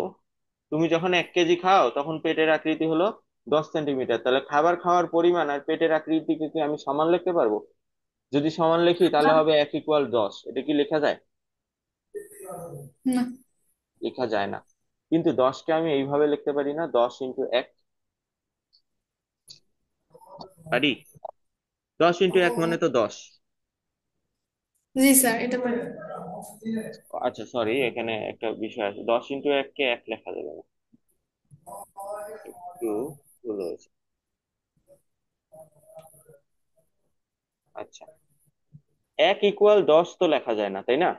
তুমি যখন 1 কেজি খাও তখন পেটের আকৃতি হলো 10 সেন্টিমিটার, তাহলে খাবার খাওয়ার পরিমাণ আর পেটের আকৃতিকে কি আমি সমান লিখতে পারবো? যদি সমান লিখি তাহলে হবে 1 = 10, এটা কি লেখা যায়? না। লেখা যায় না। কিন্তু 10কে আমি এইভাবে লিখতে পারি না, 10 × 1? পারি? 10 × 1 মানে তো 10। জি স্যার, এটা পারি। আচ্ছা সরি, এখানে একটা বিষয় আছে, 10 × 1 কে 1 লেখা যাবে না, একটু ভুল হয়েছে। আচ্ছা, 1 = 10 তো লেখা যায় না, তাই না?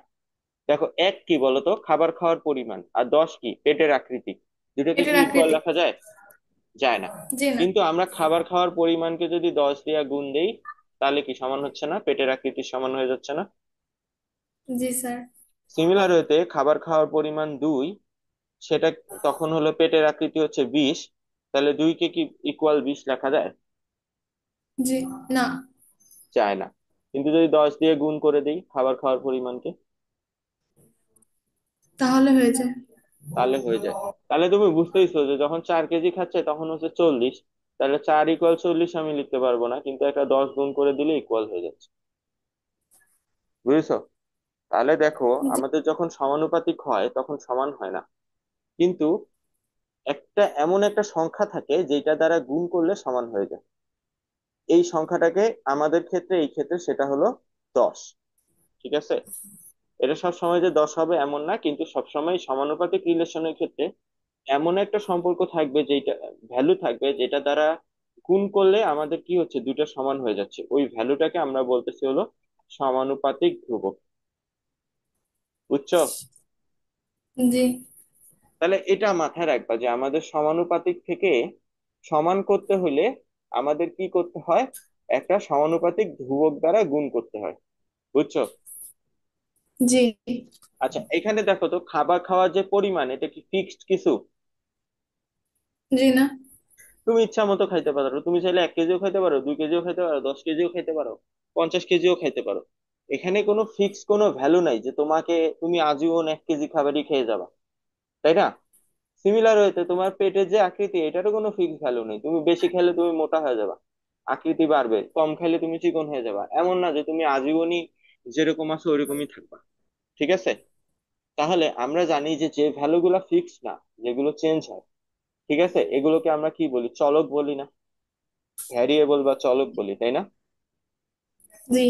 দেখো, 1 কি বলতো খাবার খাওয়ার পরিমাণ, আর 10 কি পেটের আকৃতি, দুটোকে কি এটার ইকুয়াল আকৃতি। লেখা যায়? যায় না। জি না। কিন্তু আমরা খাবার খাওয়ার পরিমাণকে যদি 10 দিয়ে গুণ দেই তাহলে কি সমান হচ্ছে না, পেটের আকৃতির সমান হয়ে যাচ্ছে না? জি স্যার। সিমিলার হতে খাবার খাওয়ার পরিমাণ 2, সেটা তখন হলো পেটের আকৃতি হচ্ছে 20, তাহলে 2কে কি ইকুয়াল 20 লেখা যায়? জি না। যায় না। কিন্তু যদি 10 দিয়ে গুণ করে দিই খাবার খাওয়ার পরিমাণকে, তাহলে হয়ে যায়। তাহলে হয়ে যায়। তাহলে তুমি বুঝতেইছো যে যখন 4 কেজি খাচ্ছে তখন হচ্ছে 40, তাহলে 4 = 40 আমি লিখতে পারবো না, কিন্তু একটা 10 গুণ করে দিলে ইকুয়াল হয়ে যাচ্ছে, বুঝেছো? তাহলে দেখো জি। আমাদের যখন সমানুপাতিক হয় তখন সমান হয় না, কিন্তু একটা এমন একটা সংখ্যা থাকে যেটা দ্বারা গুণ করলে সমান হয়ে যায়। এই সংখ্যাটাকে আমাদের ক্ষেত্রে, এই ক্ষেত্রে সেটা হলো 10। ঠিক আছে, এটা সব সময় যে 10 হবে এমন না, কিন্তু সব সময় সমানুপাতিক রিলেশনের ক্ষেত্রে এমন একটা সম্পর্ক থাকবে যেটা, ভ্যালু থাকবে যেটা দ্বারা গুণ করলে আমাদের কি হচ্ছে, দুইটা সমান হয়ে যাচ্ছে, ওই ভ্যালুটাকে আমরা বলতেছি হলো সমানুপাতিক ধ্রুবক। বুঝছো? জি। তাহলে এটা মাথায় রাখবা যে আমাদের সমানুপাতিক থেকে সমান করতে হলে আমাদের কি করতে হয়, একটা সমানুপাতিক ধ্রুবক দ্বারা গুণ করতে হয়। বুঝছো? জি। আচ্ছা, এখানে দেখো তো, খাবার খাওয়ার যে পরিমাণ, এটা কি ফিক্সড কিছু? জি না। তুমি ইচ্ছা মতো খাইতে পারো, তুমি চাইলে 1 কেজিও খাইতে পারো, 2 কেজিও খাইতে পারো, 10 কেজিও খাইতে পারো, 50 কেজিও খাইতে পারো। এখানে কোনো ফিক্স কোনো ভ্যালু নাই যে তোমাকে, তুমি আজীবন 1 কেজি খাবারই খেয়ে যাবা, তাই না? সিমিলার হইতে তোমার পেটের যে আকৃতি, এটারও কোনো ফিক্স ভ্যালু নেই, তুমি বেশি খেলে তুমি মোটা হয়ে যাবা, আকৃতি বাড়বে, কম খেলে তুমি চিকন হয়ে যাবা, এমন না যে তুমি আজীবনই যেরকম আছো ওইরকমই থাকবা। ঠিক আছে? তাহলে আমরা জানি যে যে ভ্যালু গুলা ফিক্স না, যেগুলো চেঞ্জ হয়, ঠিক আছে, এগুলোকে আমরা কি বলি, চলক বলি না, ভ্যারিয়েবল বা চলক বলি, তাই না? জি।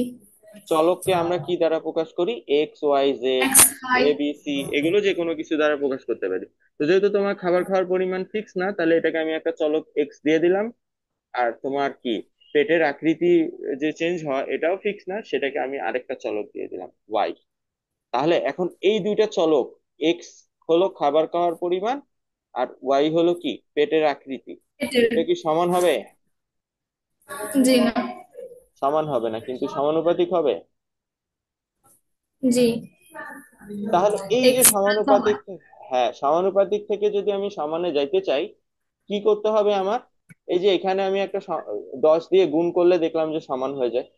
চলককে আমরা কি দ্বারা প্রকাশ করি, এক্স ওয়াই জেড, এক্স হাই। এ বি সি, এগুলো যে কোনো কিছু দ্বারা প্রকাশ করতে পারি। তো যেহেতু তোমার খাবার খাওয়ার পরিমাণ ফিক্স না, তাহলে এটাকে আমি একটা চলক এক্স দিয়ে দিলাম। আর তোমার কি, পেটের আকৃতি যে চেঞ্জ হয় এটাও ফিক্স না, সেটাকে আমি আরেকটা চলক দিয়ে দিলাম ওয়াই। তাহলে এখন এই দুইটা চলক, এক্স হলো খাবার খাওয়ার পরিমাণ, আর ওয়াই হলো কি, পেটের আকৃতি, এটার। এটা কি সমান হবে? জি না। সমান হবে না, কিন্তু সমানুপাতিক হবে। জি। তাহলে এই যে এক্স সমানুপাতিক, সমান। হ্যাঁ, সমানুপাতিক থেকে যদি আমি সমানে যাইতে চাই, কি করতে হবে আমার? এই যে এখানে আমি একটা 10 দিয়ে গুণ করলে দেখলাম যে সমান হয়ে যায়,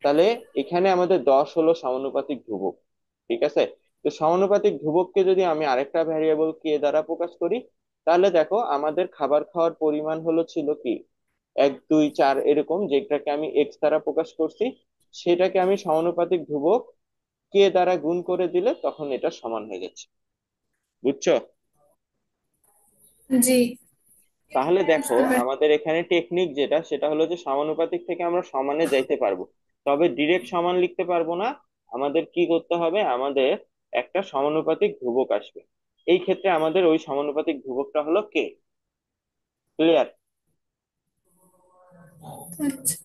তাহলে এখানে আমাদের 10 হলো সমানুপাতিক ধ্রুবক। ঠিক আছে? তো সমানুপাতিক ধ্রুবককে যদি আমি আরেকটা ভ্যারিয়েবল কে দ্বারা প্রকাশ করি, তাহলে দেখো আমাদের খাবার খাওয়ার পরিমাণ হলো ছিল কি, 1 2 4 এরকম, যেটাকে আমি এক্স দ্বারা প্রকাশ করছি, সেটাকে আমি সমানুপাতিক ধ্রুবক কে দ্বারা গুণ করে দিলে তখন এটা সমান হয়ে যাচ্ছে। বুঝছো? জি। তাহলে দেখো বুঝতে পারি। আমাদের এখানে টেকনিক যেটা, সেটা হলো যে সমানুপাতিক থেকে আমরা সমানে যাইতে পারবো, তবে ডিরেক্ট সমান লিখতে পারবো না। আমাদের কি করতে হবে, আমাদের একটা সমানুপাতিক ধ্রুবক আসবে, এই ক্ষেত্রে আমাদের ওই সমানুপাতিক ধ্রুবকটা হলো কে। ক্লিয়ার? আচ্ছা।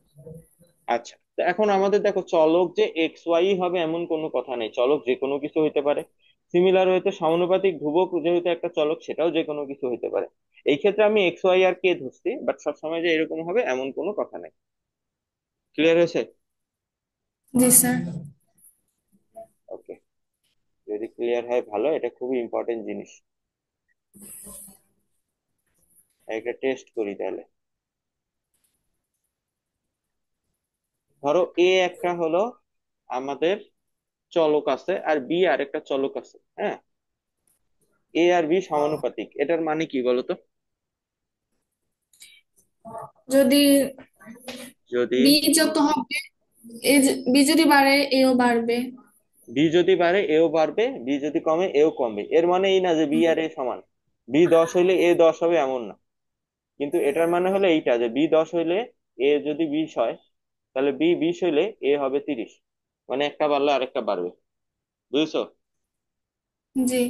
আচ্ছা, তো এখন আমাদের দেখো, চলক যে এক্স ওয়াই হবে এমন কোনো কথা নেই, চলক যে কোনো কিছু হইতে পারে। সিমিলার হইতে সমানুপাতিক ধ্রুবক যেহেতু একটা চলক, সেটাও যে কোনো কিছু হইতে পারে। এই ক্ষেত্রে আমি এক্স ওয়াই আর কে ধরছি, বাট সবসময় যে এরকম হবে এমন কোনো কথা নেই। ক্লিয়ার হয়েছে? জি স্যার। ওকে, যদি ক্লিয়ার হয় ভালো, এটা খুবই ইম্পর্টেন্ট জিনিস। একটা টেস্ট করি তাহলে। ধরো এ একটা হলো আমাদের চলক আছে, আর বি আর একটা চলক আছে, হ্যাঁ। এ আর বি সমানুপাতিক, এটার মানে কি বলতো? যদি যদি বি যত হবে, বি যদি বাড়ে এও বাড়বে। বি যদি বাড়ে এও বাড়বে, বি যদি কমে এও কমবে, এর মানে এই না যে বি আর এ সমান, বি 10 হইলে এ 10 হবে এমন না। কিন্তু এটার মানে হলো এইটা যে বি 10 হইলে এ যদি 20 হয়, তাহলে বি 20 হইলে এ হবে 30, মানে একটা বাড়লে আরেকটা বাড়বে। বুঝছো? জি।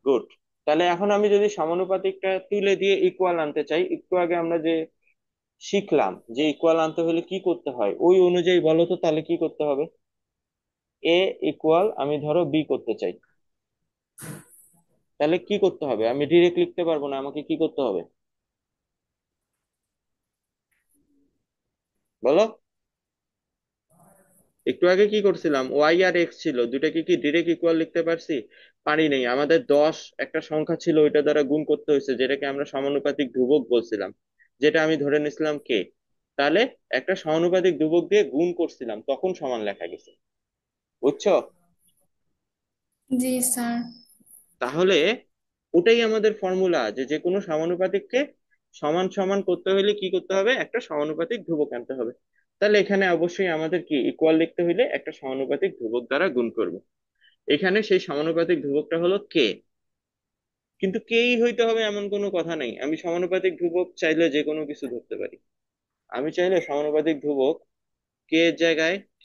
গুড। তাহলে এখন আমি যদি সমানুপাতিকটা তুলে দিয়ে ইকুয়াল আনতে চাই, একটু আগে আমরা যে শিখলাম যে ইকুয়াল আনতে হলে কি করতে হয়, ওই অনুযায়ী বলো তো, তাহলে কি করতে হবে? এ ইকুয়াল আমি ধরো বি করতে চাই, তাহলে কি করতে হবে? আমি ডিরেক্ট লিখতে পারবো না, আমাকে কি করতে হবে বলো? একটু আগে কি করছিলাম, ওয়াই আর এক্স ছিল, দুটাকে কি ডিরেক্ট ইকুয়াল লিখতে পারছি? পারি নাই, আমাদের 10 একটা সংখ্যা ছিল, ওইটা দ্বারা গুণ করতে হয়েছে, যেটাকে আমরা সমানুপাতিক ধ্রুবক বলছিলাম, যেটা আমি ধরে নিছিলাম কে। তাহলে একটা সমানুপাতিক ধ্রুবক দিয়ে গুণ করছিলাম, তখন সমান লেখা গেছে। বুঝছো? জি স্যার। তাহলে ওটাই আমাদের ফর্মুলা, যে যে কোনো সমানুপাতিককে সমান সমান করতে হলে কি করতে হবে, একটা সমানুপাতিক ধ্রুবক আনতে হবে। তাহলে এখানে অবশ্যই আমাদের কি, ইকুয়াল লিখতে হলে একটা সমানুপাতিক ধ্রুবক দ্বারা গুণ করব। এখানে সেই সমানুপাতিক ধ্রুবকটা হলো কে। কিন্তু কেই হইতে হবে এমন কোনো কথা নেই, আমি সমানুপাতিক ধ্রুবক চাইলে যে কোনো কিছু ধরতে পারি। আমি চাইলে সমানুপাতিক ধ্রুবক কে এর জায়গায়